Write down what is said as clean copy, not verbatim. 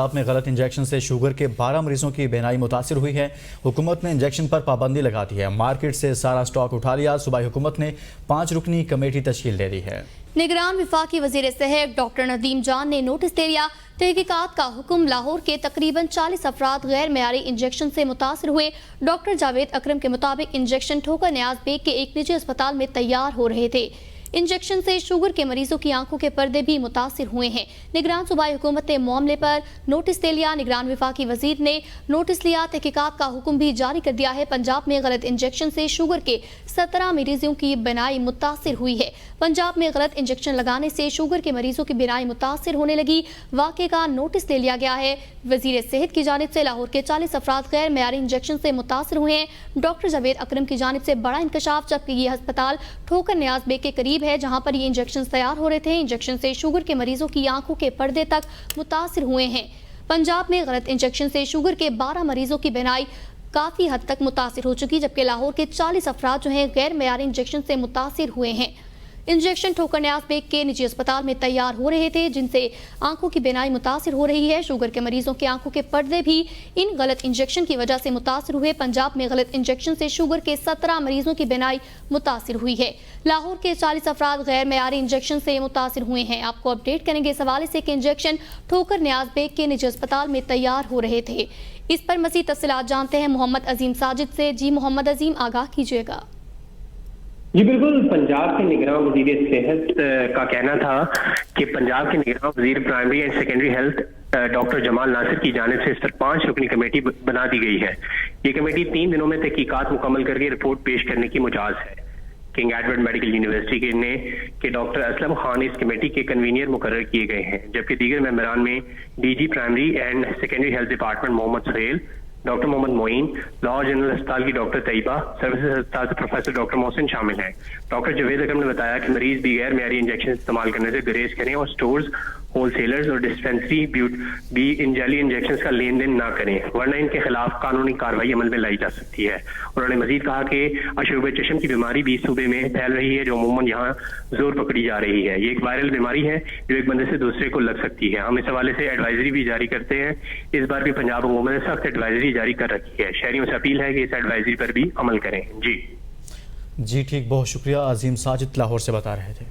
पंजाब में गलत इंजेक्शन से शुगर के 12 मरीजों की बीमारी मुतासिर हुई है। हुकूमत ने इंजेक्शन पर पाबंदी लगा दी है। मार्केट से सारा स्टॉक उठा लिया। सूबाई हुकूमत ने 5 रुकनी कमेटी तश्कील दे दी है। निगरान वफाकी वज़ीर सेहत डॉक्टर नदीम जान ने नोटिस दे दिया। तहकीकात का हुक्म। लाहौर के तकरीबन 40 अफराद गैर मेयारी इंजेक्शन से मुतासर हुए। डॉक्टर जावेद अकरम के मुताबिक इंजेक्शन ठोकर न्याज बेग के एक निजी अस्पताल में तैयार हो रहे थे। इंजेक्शन से शुगर के मरीजों की आंखों के पर्दे भी मुतासिर हुए हैं। निगरान सूबाई हुकूमत ने मामले पर नोटिस दे लिया। निगरान वफाकी वजीर ने नोटिस लिया। तहकीकात का हुक्म भी जारी कर दिया है। पंजाब में गलत इंजेक्शन से शुगर के 17 मरीजों की बीमारी मुतासिर हुई है। पंजाब में गलत इंजेक्शन लगाने से शुगर के मरीजों की बीमारी मुतासिर होने लगी। वाक़े का नोटिस ले लिया गया है। वजीर सेहत की जानिब से लाहौर के 40 अफराद गैर मेयारी इंजेक्शन से मुतासिर हुए हैं। डॉक्टर जावेद अकरम की जानिब से बड़ा इंकशाफ, जबकि ये अस्पताल ठोकर न्याज बेग के करीब है जहां पर ये इंजेक्शन तैयार हो रहे थे। इंजेक्शन से शुगर के मरीजों की आंखों के पर्दे तक मुतासिर हुए हैं। पंजाब में गलत इंजेक्शन से शुगर के 12 मरीजों की बीमारी काफी हद तक मुतासिर हो चुकी, जबकि लाहौर के 40 अफराद जो हैं गैर मेयारी इंजेक्शन से मुतासिर हुए हैं। इंजेक्शन ठोकर न्याज बेग के निजी अस्पताल में तैयार हो रहे थे, जिनसे आंखों की बीमारी मुतासिर हो रही है। शुगर के मरीजों की आंखों के पर्दे भी इन गलत इंजेक्शन की वजह से मुतासिर हुए। पंजाब में गलत इंजेक्शन से शुगर के 17 मरीजों की बीमारी मुतासिर हुई है। लाहौर के 40 अफराद गैर मेयारी इंजेक्शन से मुतासिर हुए हैं। आपको अपडेट करेंगे इस हवाले से कि इंजेक्शन ठोकर न्याज बेग के निजी अस्पताल में तैयार हो रहे थे। इस पर मज़ीद तफसीलात जानते हैं मोहम्मद अजीम साजिद से। जी मोहम्मद अजीम, आगाह कीजिएगा। जी बिल्कुल, पंजाब के निगरान वजीर सेहत का कहना था कि पंजाब के निगरान वजीर primary and secondary health doctor Jamal Nasir की जानिब से इस पर 5 रुकनी कमेटी बना दी गई है। ये कमेटी 3 दिनों में तहकीकात मुकम्मल करके रिपोर्ट पेश करने की मुजाज है। किंग एडवर्ड मेडिकल यूनिवर्सिटी के डॉक्टर असलम खान इस कमेटी के कन्वीनियर मुकर्रर किए गए हैं, जबकि दीगर मेंबरान में DG primary and secondary health department Mohammad Suhail, doctor Mohammad Moin, Lahore general अस्पताल की डॉक्टर तैयबा, सर्विसेज अस्पताल से प्रोफेसर डॉक्टर मोहसिन शामिल हैं। डॉक्टर जावेद अकरम ने बताया कि मरीज भी गैर मेयारी इंजेक्शन इस्तेमाल करने से गुरेज करें और स्टोर्स, होलसेलर्स और डिस्पेंसरी भी इन जाली इंजेक्शन का लेन देन ना करें, वरना इनके खिलाफ कानूनी कार्रवाई अमल में लाई जा सकती है। उन्होंने मजीद कहा कि अशूब चश्म की बीमारी भी सूबे में फैल रही है, जो अमूमन यहाँ जोर पकड़ी जा रही है। ये एक वायरल बीमारी है जो एक बंदे से दूसरे को लग सकती है। हम इस हवाले से एडवाइजरी भी जारी करते हैं। इस बार भी पंजाब हुकूमत ने सख्त एडवाइजरी जारी कर रखी है। शहरियों से अपील है कि इस एडवाइजरी पर भी अमल करें। जी ठीक, बहुत शुक्रिया। अजीम साजिद लाहौर से बता रहे थे।